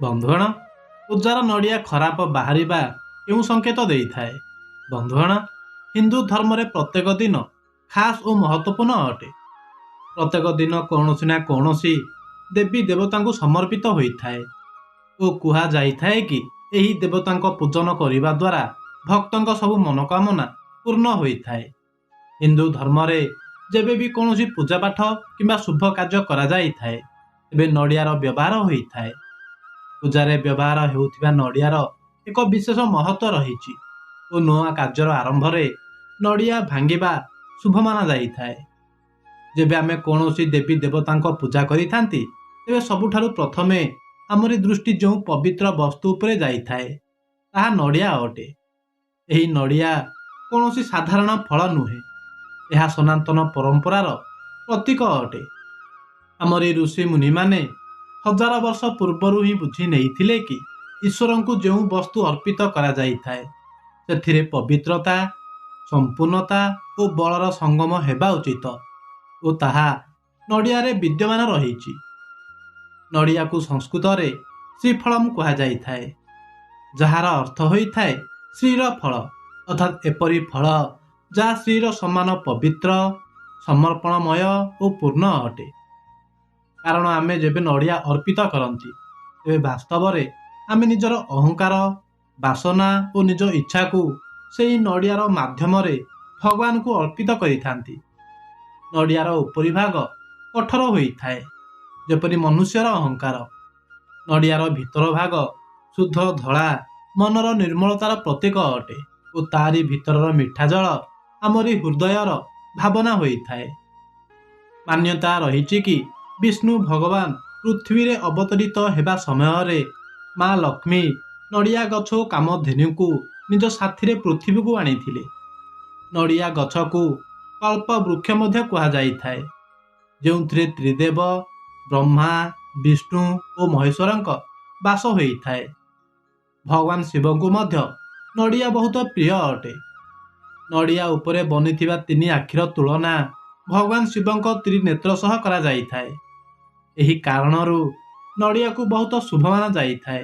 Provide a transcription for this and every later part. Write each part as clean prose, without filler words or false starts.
ବନ୍ଧୁଗଣ, ପୂଜାର ନଡ଼ିଆ ଖରାପ ବାହାରିବା କେଉଁ ସଂକେତ ଦେଇଥାଏ? ବନ୍ଧୁଗଣ, ହିନ୍ଦୁ ଧର୍ମରେ ପ୍ରତ୍ୟେକ ଦିନ ଖାସ୍ ଓ ମହତ୍ତ୍ୱପୂର୍ଣ୍ଣ ଅଟେ। ପ୍ରତ୍ୟେକ ଦିନ କୌଣସି ନା କୌଣସି ଦେବୀ ଦେବତାଙ୍କୁ ସମର୍ପିତ ହୋଇଥାଏ ଓ କୁହାଯାଇଥାଏ କି ଏହି ଦେବତାଙ୍କ ପୂଜନ କରିବା ଦ୍ୱାରା ଭକ୍ତଙ୍କ ସବୁ ମନୋକାମନା ପୂର୍ଣ୍ଣ ହୋଇଥାଏ। ହିନ୍ଦୁ ଧର୍ମରେ ଯେବେ ବି କୌଣସି ପୂଜାପାଠ କିମ୍ବା ଶୁଭ କାର୍ଯ୍ୟ କରାଯାଇଥାଏ ତେବେ ନଡ଼ିଆର ବ୍ୟବହାର ହୋଇଥାଏ। ପୂଜାରେ ବ୍ୟବହାର ହେଉଥିବା ନଡ଼ିଆର ଏକ ବିଶେଷ ମହତ୍ତ୍ୱ ରହିଛି ଓ ନୂଆ କାର୍ଯ୍ୟର ଆରମ୍ଭରେ ନଡ଼ିଆ ଭାଙ୍ଗିବା ଶୁଭ ମାନାଯାଇଥାଏ। ଯେବେ ଆମେ କୌଣସି ଦେବୀ ଦେବତାଙ୍କ ପୂଜା କରିଥାନ୍ତି ତେବେ ସବୁଠାରୁ ପ୍ରଥମେ ଆମରି ଦୃଷ୍ଟି ଯେଉଁ ପବିତ୍ର ବସ୍ତୁ ଉପରେ ଯାଇଥାଏ ତାହା ନଡ଼ିଆ ଅଟେ। ଏହି ନଡ଼ିଆ କୌଣସି ସାଧାରଣ ଫଳ ନୁହେଁ, ଏହା ସନାତନ ପରମ୍ପରାର ପ୍ରତୀକ ଅଟେ। ଆମରି ଋଷି ମୁନିମାନେ ହଜାର ବର୍ଷ ପୂର୍ବରୁ ହିଁ ବୁଝି ନେଇଥିଲେ କି ଈଶ୍ୱରଙ୍କୁ ଯେଉଁ ବସ୍ତୁ ଅର୍ପିତ କରାଯାଇଥାଏ ସେଥିରେ ପବିତ୍ରତା, ସମ୍ପୂର୍ଣ୍ଣତା ଓ ବଳର ସଙ୍ଗମ ହେବା ଉଚିତ ଓ ତାହା ନଡ଼ିଆରେ ବିଦ୍ୟମାନ ରହିଛି। ନଡ଼ିଆକୁ ସଂସ୍କୃତରେ ଶ୍ରୀଫଳମ୍ କୁହାଯାଇଥାଏ, ଯାହାର ଅର୍ଥ ହୋଇଥାଏ ଶ୍ରୀର ଫଳ, ଅର୍ଥାତ୍ ଏପରି ଫଳ ଯାହା ଶ୍ରୀର ସମାନ ପବିତ୍ର, ସମର୍ପଣମୟ ଓ ପୂର୍ଣ୍ଣ ଅଟେ। କାରଣ ଆମେ ଯେବେ ନଡ଼ିଆ ଅର୍ପିତ କରନ୍ତି ତେବେ ବାସ୍ତବରେ ଆମେ ନିଜର ଅହଙ୍କାର, ବାସନା ଓ ନିଜ ଇଚ୍ଛାକୁ ସେହି ନଡ଼ିଆର ମାଧ୍ୟମରେ ଭଗବାନଙ୍କୁ ଅର୍ପିତ କରିଥାନ୍ତି। ନଡ଼ିଆର ଉପରି ଭାଗ କଠୋର ହୋଇଥାଏ, ଯେପରି ମନୁଷ୍ୟର ଅହଙ୍କାର। ନଡ଼ିଆର ଭିତର ଭାଗ ଶୁଦ୍ଧ ଧଳା, ମନର ନିର୍ମଳତାର ପ୍ରତୀକ ଅଟେ ଓ ତାରି ଭିତରର ମିଠା ଜଳ ଆମରି ହୃଦୟର ଭାବନା ହୋଇଥାଏ। ମାନ୍ୟତା ରହିଛି କି ବିଷ୍ଣୁ ଭଗବାନ ପୃଥିବୀରେ ଅବତରିତ ହେବା ସମୟରେ ମା ଲକ୍ଷ୍ମୀ ନଡ଼ିଆ ଗଛ ଓ କାମଧେନୁଙ୍କୁ ନିଜ ସାଥିରେ ପୃଥିବୀକୁ ଆଣିଥିଲେ। ନଡ଼ିଆ ଗଛକୁ କଳ୍ପ ବୃକ୍ଷ ମଧ୍ୟ କୁହାଯାଇଥାଏ, ଯେଉଁଥିରେ ତ୍ରିଦେବ ବ୍ରହ୍ମା, ବିଷ୍ଣୁ ଓ ମହେଶ୍ୱରଙ୍କ ବାସ ହୋଇଥାଏ। ଭଗବାନ ଶିବଙ୍କୁ ମଧ୍ୟ ନଡ଼ିଆ ବହୁତ ପ୍ରିୟ ଅଟେ। ନଡ଼ିଆ ଉପରେ ବନିଥିବା ତିନି ଆଖିର ତୁଳନା ଭଗବାନ ଶିବଙ୍କ ତ୍ରିନେତ୍ର ସହ କରାଯାଇଥାଏ। ଏହି କାରଣରୁ ନଡ଼ିଆକୁ ବହୁତ ଶୁଭ ମାନାଯାଇଥାଏ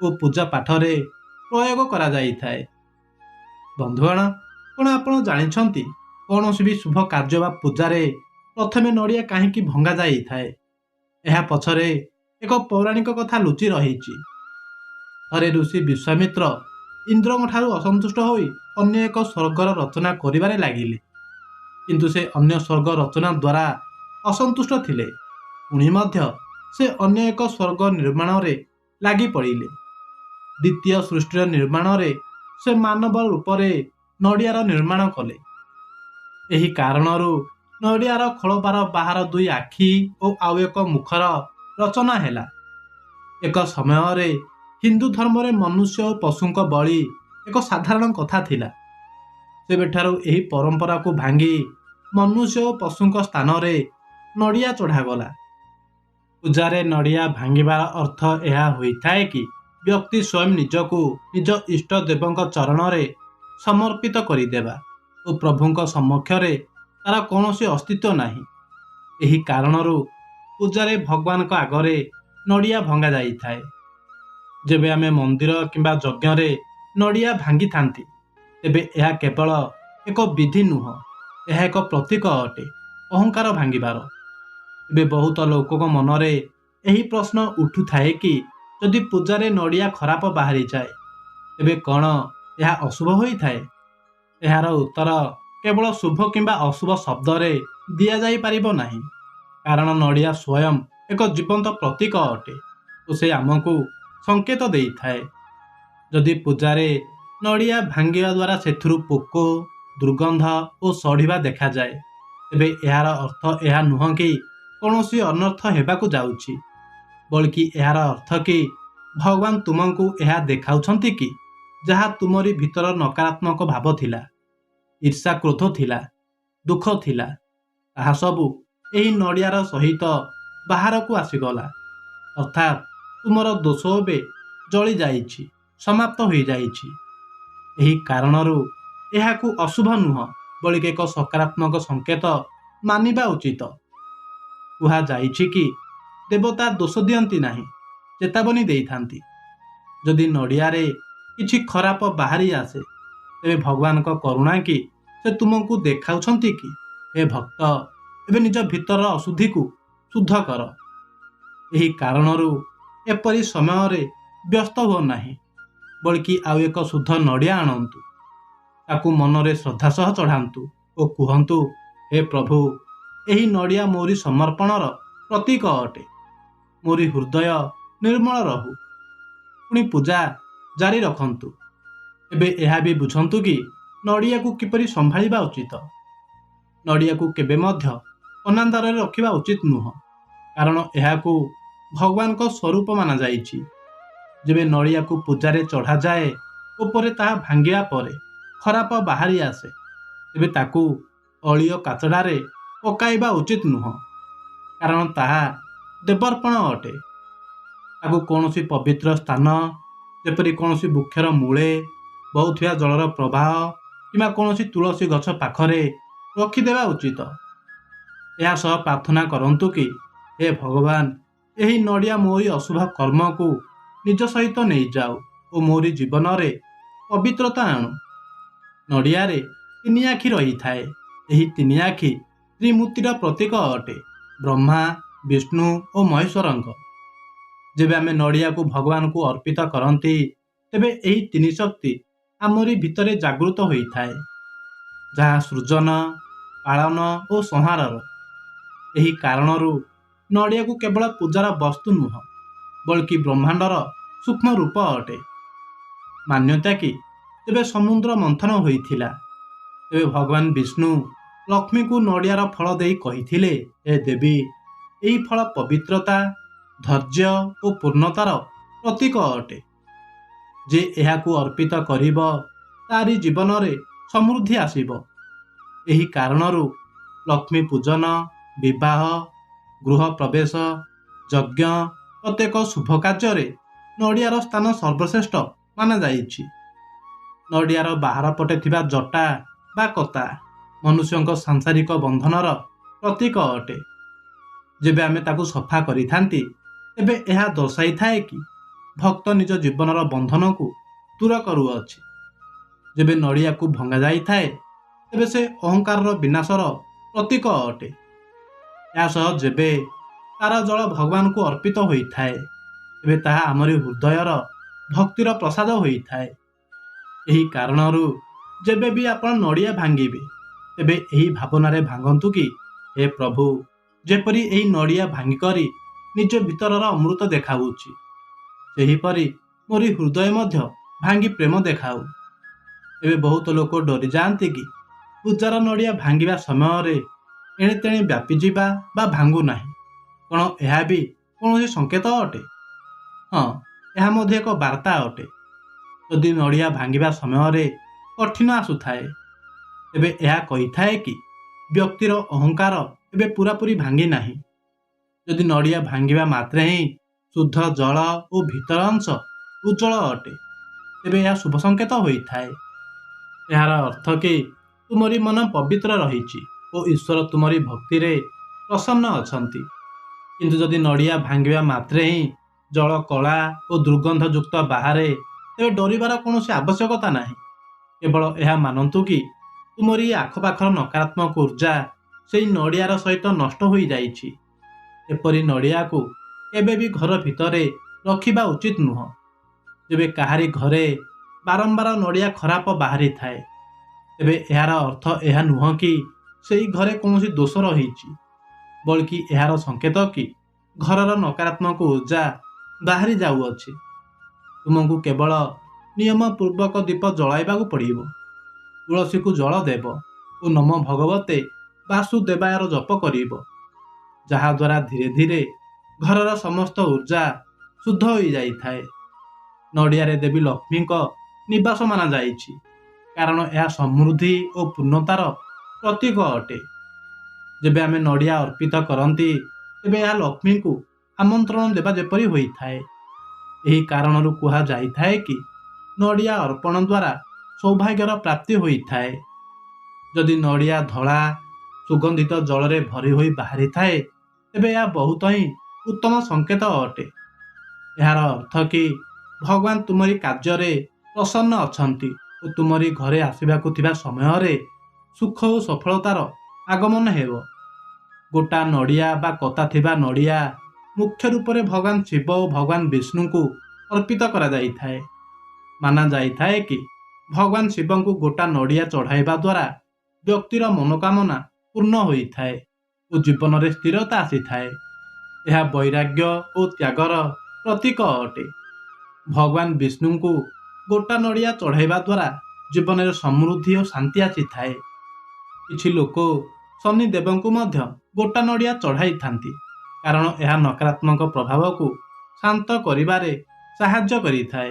ଓ ପୂଜା ପାଠରେ ପ୍ରୟୋଗ କରାଯାଇଥାଏ। ବନ୍ଧୁଗଣ, କ'ଣ ଆପଣ ଜାଣିଛନ୍ତି କୌଣସି ବି ଶୁଭ କାର୍ଯ୍ୟ ବା ପୂଜାରେ ପ୍ରଥମେ ନଡ଼ିଆ କାହିଁକି ଭଙ୍ଗା ଯାଇଥାଏ? ଏହା ପଛରେ ଏକ ପୌରାଣିକ କଥା ଲୁଚି ରହିଛି। ଥରେ ଋଷି ବିଶ୍ୱାମିତ୍ର ଇନ୍ଦ୍ରଙ୍କ ଠାରୁ ଅସନ୍ତୁଷ୍ଟ ହୋଇ ଅନ୍ୟ ଏକ ସ୍ୱର୍ଗର ରଚନା କରିବାରେ ଲାଗିଲେ, କିନ୍ତୁ ସେ ଅନ୍ୟ ସ୍ୱର୍ଗ ରଚନା ଦ୍ୱାରା ଅସନ୍ତୁଷ୍ଟ ଥିଲେ। ପୁଣି ମଧ୍ୟ ସେ ଅନ୍ୟ ଏକ ସ୍ୱର୍ଗ ନିର୍ମାଣରେ ଲାଗି ପଡ଼ିଲେ। ଦ୍ୱିତୀୟ ସୃଷ୍ଟିର ନିର୍ମାଣରେ ସେ ମାନବ ରୂପରେ ନଡ଼ିଆର ନିର୍ମାଣ କଲେ। ଏହି କାରଣରୁ ନଡ଼ିଆର ଖୋଳପାର ବାହାର ଦୁଇ ଆଖି ଓ ଆଉ ଏକ ମୁଖର ରଚନା ହେଲା। ଏକ ସମୟରେ ହିନ୍ଦୁ ଧର୍ମରେ ମନୁଷ୍ୟ ଓ ପଶୁଙ୍କ ବଳି ଏକ ସାଧାରଣ କଥା ଥିଲା। ସେବେଠାରୁ ଏହି ପରମ୍ପରାକୁ ଭାଙ୍ଗି ମନୁଷ୍ୟ ଓ ପଶୁଙ୍କ ସ୍ଥାନରେ ନଡ଼ିଆ ଚଢ଼ାଗଲା। ପୂଜାରେ ନଡ଼ିଆ ଭାଙ୍ଗିବାର ଅର୍ଥ ଏହା ହୋଇଥାଏ କି ବ୍ୟକ୍ତି ସ୍ୱୟଂ ନିଜକୁ ନିଜ ଇଷ୍ଟ ଦେବଙ୍କ ଚରଣରେ ସମର୍ପିତ କରିଦେବା ଓ ପ୍ରଭୁଙ୍କ ସମକ୍ଷରେ ତାର କୌଣସି ଅସ୍ତିତ୍ୱ ନାହିଁ। ଏହି କାରଣରୁ ପୂଜାରେ ଭଗବାନଙ୍କ ଆଗରେ ନଡ଼ିଆ ଭଙ୍ଗା ଯାଇଥାଏ। ଯେବେ ଆମେ ମନ୍ଦିର କିମ୍ବା ଯଜ୍ଞରେ ନଡ଼ିଆ ଭାଙ୍ଗିଥାନ୍ତି ତେବେ ଏହା କେବଳ ଏକ ବିଧି ନୁହଁ, ଏହା ଏକ ପ୍ରତୀକ ଅଟେ ଅହଙ୍କାର ଭାଙ୍ଗିବାର। ଏବେ ବହୁତ ଲୋକଙ୍କ ମନରେ ଏହି ପ୍ରଶ୍ନ ଉଠୁଥାଏ କି ଯଦି ପୂଜାରେ ନଡ଼ିଆ ଖରାପ ବାହାରିଯାଏ ତେବେ କ'ଣ ଏହା ଅଶୁଭ ହୋଇଥାଏ? ଏହାର ଉତ୍ତର କେବଳ ଶୁଭ କିମ୍ବା ଅଶୁଭ ଶବ୍ଦରେ ଦିଆଯାଇପାରିବ ନାହିଁ, କାରଣ ନଡ଼ିଆ ସ୍ୱୟଂ ଏକ ଜୀବନ୍ତ ପ୍ରତୀକ ଅଟେ ଓ ସେ ଆମକୁ ସଂକେତ ଦେଇଥାଏ। ଯଦି ପୂଜାରେ ନଡ଼ିଆ ଭାଙ୍ଗିବା ଦ୍ୱାରା ସେଥିରୁ ପୋକ, ଦୁର୍ଗନ୍ଧ ଓ ସଢ଼ିବା ଦେଖାଯାଏ ତେବେ ଏହାର ଅର୍ଥ ଏହା ନୁହଁ କି କୌଣସି ଅନର୍ଥ ହେବାକୁ ଯାଉଛି, ବଲ୍କି ଏହାର ଅର୍ଥ କି ଭଗବାନ ତୁମକୁ ଏହା ଦେଖାଉଛନ୍ତି କି ଯାହା ତୁମରି ଭିତର ନକାରାତ୍ମକ ଭାବ ଥିଲା, ଈର୍ଷା, କ୍ରୋଧ ଥିଲା, ଦୁଃଖ ଥିଲା, ତାହା ସବୁ ଏହି ନଡ଼ିଆର ସହିତ ବାହାରକୁ ଆସିଗଲା। ଅର୍ଥାତ୍ ତୁମର ଦୋଷ ଏବେ ଜଳି ଯାଇଛି, ସମାପ୍ତ ହୋଇଯାଇଛି। ଏହି କାରଣରୁ ଏହାକୁ ଅଶୁଭ ନୁହଁ ବଳିକି ଏକ ସକାରାତ୍ମକ ସଂକେତ ମାନିବା ଉଚିତ। କୁହାଯାଇଛି କି ଦେବତା ଦୋଷ ଦିଅନ୍ତି ନାହିଁ, ଚେତାବନୀ ଦେଇଥାନ୍ତି। ଯଦି ନଡ଼ିଆରେ କିଛି ଖରାପ ବାହାରି ଆସେ, ତେବେ ଭଗବାନଙ୍କ କରୁଣା କି ସେ ତୁମକୁ ଦେଖାଉଛନ୍ତି କି ହେ ଭକ୍ତ, ଏବେ ନିଜ ଭିତରର ଅଶୁଦ୍ଧିକୁ ଶୁଦ୍ଧ କର। ଏହି କାରଣରୁ ଏପରି ସମୟରେ ବ୍ୟସ୍ତ ହୁଅ ନାହିଁ, ବଳିକି ଆଉ ଏକ ଶୁଦ୍ଧ ନଡ଼ିଆ ଆଣନ୍ତୁ। ତାକୁ ମନରେ ଶ୍ରଦ୍ଧା ସହ ଚଢ଼ାନ୍ତୁ ଓ କୁହନ୍ତୁ, ହେ ପ୍ରଭୁ, ଏହି ନଡ଼ିଆ ମୋରି ସମର୍ପଣର ପ୍ରତୀକ ଅଟେ। ମୋରି ହୃଦୟ ନିର୍ମଳ ରହୁ। ପୁଣି ପୂଜା ଜାରି ରଖନ୍ତୁ। ଏବେ ଏହା ବି ବୁଝନ୍ତୁ କି ନଡ଼ିଆକୁ କିପରି ସମ୍ଭାଳିବା ଉଚିତ। ନଡ଼ିଆକୁ କେବେ ମଧ୍ୟ ଅନାନ୍ଦାରରେ ରଖିବା ଉଚିତ ନୁହଁ, କାରଣ ଏହାକୁ ଭଗବାନଙ୍କ ସ୍ୱରୂପ ମାନାଯାଇଛି। ଯେବେ ନଡ଼ିଆକୁ ପୂଜାରେ ଚଢ଼ାଯାଏ ଓ ପରେ ତାହା ଭାଙ୍ଗିବା ପରେ ଖରାପ ବାହାରି ଆସେ, ତେବେ ତାକୁ ଅଳିଅ କାଚଡ଼ାରେ ପକାଇବା ଉଚିତ ନୁହଁ, କାରଣ ତାହା ଦେବର୍ପଣ ଅଟେ। ତାକୁ କୌଣସି ପବିତ୍ର ସ୍ଥାନ, ଯେପରି କୌଣସି ବୃକ୍ଷର ମୂଳେ ବହୁଥିବା ଜଳର ପ୍ରବାହ କିମ୍ବା କୌଣସି ତୁଳସୀ ଗଛ ପାଖରେ ରଖିଦେବା ଉଚିତ। ଏହା ସହ ପ୍ରାର୍ଥନା କରନ୍ତୁ କି, ହେ ଭଗବାନ, ଏହି ନଡ଼ିଆ ମୋରି ଅଶୁଭ କର୍ମକୁ ନିଜ ସହିତ ନେଇଯାଉ ଓ ମୋରି ଜୀବନରେ ପବିତ୍ରତା ଆଣୁ। ନଡ଼ିଆରେ ତିନି ଆଖି ରହିଥାଏ। ଏହି ତିନି ଆଖି ତ୍ରିମୂର୍ତ୍ତିର ପ୍ରତୀକ ଅଟେ, ବ୍ରହ୍ମା, ବିଷ୍ଣୁ ଓ ମହେଶ୍ୱରଙ୍କ। ଯେବେ ଆମେ ନଡ଼ିଆକୁ ଭଗବାନଙ୍କୁ ଅର୍ପିତ କରନ୍ତି, ତେବେ ଏହି ତିନି ଶକ୍ତି ଆମରି ଭିତରେ ଜାଗୃତ ହୋଇଥାଏ, ଯାହା ସୃଜନ, ପାଳନ ଓ ସଂହାରର। ଏହି କାରଣରୁ ନଡ଼ିଆକୁ କେବଳ ପୂଜାର ବସ୍ତୁ ନୁହଁ, ବଲ୍କି ବ୍ରହ୍ମାଣ୍ଡର ସୂକ୍ଷ୍ମ ରୂପ ଅଟେ। ମାନ୍ୟତା କି ଯେବେ ସମୁଦ୍ର ମନ୍ଥନ ହୋଇଥିଲା, ତେବେ ଭଗବାନ ବିଷ୍ଣୁ ଲକ୍ଷ୍ମୀଙ୍କୁ ନଡ଼ିଆର ଫଳ ଦେଇ କହିଥିଲେ, ହେ ଦେବୀ, ଏହି ଫଳ ପବିତ୍ରତା, ଧୈର୍ଯ୍ୟ ଓ ପୂର୍ଣ୍ଣତାର ପ୍ରତୀକ ଅଟେ। ଯେ ଏହାକୁ ଅର୍ପିତ କରିବ, ତାରି ଜୀବନରେ ସମୃଦ୍ଧି ଆସିବ। ଏହି କାରଣରୁ ଲକ୍ଷ୍ମୀ ପୂଜନ, ବିବାହ, ଗୃହ ପ୍ରବେଶ, ଯଜ୍ଞ ପ୍ରତ୍ୟେକ ଶୁଭ କାର୍ଯ୍ୟରେ ନଡ଼ିଆର ସ୍ଥାନ ସର୍ବଶ୍ରେଷ୍ଠ ମାନାଯାଇଛି। ନଡ଼ିଆର ବାହାର ପଟେ ଥିବା ଜଟା ବା କତା ମନୁଷ୍ୟଙ୍କ ସାଂସାରିକ ବନ୍ଧନର ପ୍ରତୀକ ଅଟେ। ଯେବେ ଆମେ ତାକୁ ସଫା କରିଥାନ୍ତି, ତେବେ ଏହା ଦର୍ଶାଇଥାଏ କି ଭକ୍ତ ନିଜ ଜୀବନର ବନ୍ଧନକୁ ଦୂର କରୁଅଛି। ଯେବେ ନଡ଼ିଆକୁ ଭଙ୍ଗା ଯାଇଥାଏ, ତେବେ ସେ ଅହଙ୍କାରର ବିନାଶର ପ୍ରତୀକ ଅଟେ। ଏହା ସହ ଯେବେ ତାର ଜଳ ଭଗବାନଙ୍କୁ ଅର୍ପିତ ହୋଇଥାଏ, ତେବେ ତାହା ଆମରି ହୃଦୟର ଭକ୍ତିର ପ୍ରସାଦ ହୋଇଥାଏ। ଏହି କାରଣରୁ ଯେବେ ବି ଆପଣ ନଡ଼ିଆ ଭାଙ୍ଗିବେ, ତେବେ ଏହି ଭାବନାରେ ଭାଙ୍ଗନ୍ତୁ କି, ହେ ପ୍ରଭୁ, ଯେପରି ଏହି ନଡ଼ିଆ ଭାଙ୍ଗିକରି ନିଜ ଭିତରର ଅମୃତ ଦେଖାଉଛି, ସେହିପରି ମୋରି ହୃଦୟ ମଧ୍ୟ ଭାଙ୍ଗି ପ୍ରେମ ଦେଖାଉ। ଏବେ ବହୁତ ଲୋକ ଡରିଯାଆନ୍ତି କି ପୂଜାର ନଡ଼ିଆ ଭାଙ୍ଗିବା ସମୟରେ ଏଣେ ତେଣେ ବ୍ୟାପିଯିବା ବା ଭାଙ୍ଗୁ ନାହିଁ। କ'ଣ ଏହା ବି କୌଣସି ସଂକେତ ଅଟେ? ହଁ, ଏହା ମଧ୍ୟ ଏକ ବାର୍ତ୍ତା ଅଟେ। ଯଦି ନଡ଼ିଆ ଭାଙ୍ଗିବା ସମୟରେ କଠିନ ଆସୁଥାଏ, ତେବେ ଏହା କହିଥାଏ କି ବ୍ୟକ୍ତିର ଅହଙ୍କାର ଏବେ ପୂରାପୂରି ଭାଙ୍ଗି ନାହିଁ। ଯଦି ନଡ଼ିଆ ଭାଙ୍ଗିବା ମାତ୍ରେ ହିଁ ଶୁଦ୍ଧ ଜଳ ଓ ଭିତର ଅଂଶ ଉଜ୍ଜଳ ଅଟେ, ତେବେ ଏହା ଶୁଭ ସଂକେତ ହୋଇଥାଏ। ଏହାର ଅର୍ଥ କି ତୁମରି ମନ ପବିତ୍ର ରହିଛି ଓ ଈଶ୍ୱର ତୁମରି ଭକ୍ତିରେ ପ୍ରସନ୍ନ ଅଛନ୍ତି। କିନ୍ତୁ ଯଦି ନଡ଼ିଆ ଭାଙ୍ଗିବା ମାତ୍ରେ ହିଁ ଜଳ କଳା ଓ ଦୁର୍ଗନ୍ଧଯୁକ୍ତ ବାହାରେ, ତେବେ ଡରିବାର କୌଣସି ଆବଶ୍ୟକତା ନାହିଁ। କେବଳ ଏହା ମାନନ୍ତୁ କି ତୁମରି ଆଖପାଖର ନକାରାତ୍ମକ ଊର୍ଜା ସେହି ନଡ଼ିଆର ସହିତ ନଷ୍ଟ ହୋଇଯାଇଛି। ଏପରି ନଡ଼ିଆକୁ କେବେ ବି ଘର ଭିତରେ ରଖିବା ଉଚିତ ନୁହଁ। ଯେବେ କାହାରି ଘରେ ବାରମ୍ବାର ନଡ଼ିଆ ଖରାପ ବାହାରିଥାଏ, ତେବେ ଏହାର ଅର୍ଥ ଏହା ନୁହଁ କି ସେହି ଘରେ କୌଣସି ଦୋଷ ରହିଛି, ବଲ୍କି ଏହାର ସଂକେତ କି ଘରର ନକାରାତ୍ମକ ଊର୍ଜା ବାହାରି ଯାଉଅଛି। ତୁମକୁ କେବଳ ନିୟମ ପୂର୍ବକ ଦୀପ ଜଳାଇବାକୁ ପଡ଼ିବ, ତୁଳସୀକୁ ଜଳ ଦେବ ଓ ନମ ଭଗବତେ ବାସୁଦେବାୟର ଜପ କରିବ, ଯାହାଦ୍ୱାରା ଧୀରେ ଧୀରେ ଘରର ସମସ୍ତ ଊର୍ଜା ଶୁଦ୍ଧ ହୋଇଯାଇଥାଏ। ନଡ଼ିଆରେ ଦେବୀ ଲକ୍ଷ୍ମୀଙ୍କ ନିବାସ ମାନାଯାଇଛି, କାରଣ ଏହା ସମୃଦ୍ଧି ଓ ପୂର୍ଣ୍ଣତାର ପ୍ରତୀକ ଅଟେ। ଯେବେ ଆମେ ନଡ଼ିଆ ଅର୍ପିତ କରନ୍ତି, ତେବେ ଏହା ଲକ୍ଷ୍ମୀଙ୍କୁ ଆମନ୍ତ୍ରଣ ଦେବା ଯେପରି ହୋଇଥାଏ। ଏହି କାରଣରୁ କୁହାଯାଇଥାଏ କି ନଡ଼ିଆ ଅର୍ପଣ ଦ୍ୱାରା ସୌଭାଗ୍ୟର ପ୍ରାପ୍ତି ହୋଇଥାଏ। ଯଦି ନଡ଼ିଆ ଧଳା ସୁଗନ୍ଧିତ ଜଳରେ ଭରି ହୋଇ ବାହାରିଥାଏ, ତେବେ ଏହା ବହୁତ ହିଁ ଉତ୍ତମ ସଂକେତ ଅଟେ। ଏହାର ଅର୍ଥ କି ଭଗବାନ ତୁମରି କାର୍ଯ୍ୟରେ ପ୍ରସନ୍ନ ଅଛନ୍ତି ଓ ତୁମରି ଘରେ ଆସିବାକୁ ଥିବା ସମୟରେ ସୁଖ ଓ ସଫଳତାର ଆଗମନ ହେବ। ଗୋଟା ନଡ଼ିଆ ବା କତା ଥିବା ନଡ଼ିଆ ମୁଖ୍ୟ ରୂପରେ ଭଗବାନ ଶିବ ଓ ଭଗବାନ ବିଷ୍ଣୁଙ୍କୁ ଅର୍ପିତ କରାଯାଇଥାଏ। ମାନା ଯାଇଥାଏ କି ଭଗବାନ ଶିବଙ୍କୁ ଗୋଟା ନଡ଼ିଆ ଚଢ଼ାଇବା ଦ୍ୱାରା ବ୍ୟକ୍ତିର ମନୋକାମନା ପୂର୍ଣ୍ଣ ହୋଇଥାଏ ଓ ଜୀବନରେ ସ୍ଥିରତା ଆସିଥାଏ। ଏହା ବୈରାଗ୍ୟ ଓ ତ୍ୟାଗର ପ୍ରତୀକ ଅଟେ। ଭଗବାନ ବିଷ୍ଣୁଙ୍କୁ ଗୋଟା ନଡ଼ିଆ ଚଢ଼ାଇବା ଦ୍ୱାରା ଜୀବନରେ ସମୃଦ୍ଧି ଓ ଶାନ୍ତି ଆସିଥାଏ। କିଛି ଲୋକ ଶନି ଦେବଙ୍କୁ ମଧ୍ୟ ଗୋଟା ନଡ଼ିଆ ଚଢ଼ାଇଥାନ୍ତି, କାରଣ ଏହା ନକାରାତ୍ମକ ପ୍ରଭାବକୁ ଶାନ୍ତ କରିବାରେ ସାହାଯ୍ୟ କରିଥାଏ।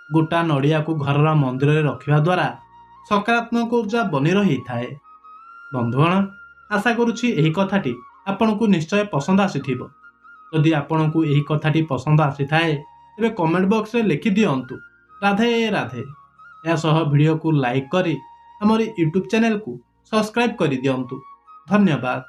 ଗୋଟା ନଡ଼ିଆକୁ ଘରର ମନ୍ଦିରରେ ରଖିବା ଦ୍ୱାରା ସକାରାତ୍ମକ ଉର୍ଜା ବନି ରହିଥାଏ। ବନ୍ଧୁଗଣ, ଆଶା କରୁଛି ଏହି କଥାଟି ଆପଣଙ୍କୁ ନିଶ୍ଚୟ ପସନ୍ଦ ଆସିଥିବ। ଯଦି ଆପଣଙ୍କୁ ଏହି କଥାଟି ପସନ୍ଦ ଆସିଥାଏ ତେବେ କମେଣ୍ଟ ବକ୍ସରେ ଲେଖିଦିଅନ୍ତୁ ରାଧେ ରାଧେ। ଏହା ସହ ଭିଡ଼ିଓକୁ ଲାଇକ୍ କରି ଆମର ୟୁଟ୍ୟୁବ୍ ଚ୍ୟାନେଲକୁ ସବସ୍କ୍ରାଇବ୍ କରିଦିଅନ୍ତୁ। ଧନ୍ୟବାଦ।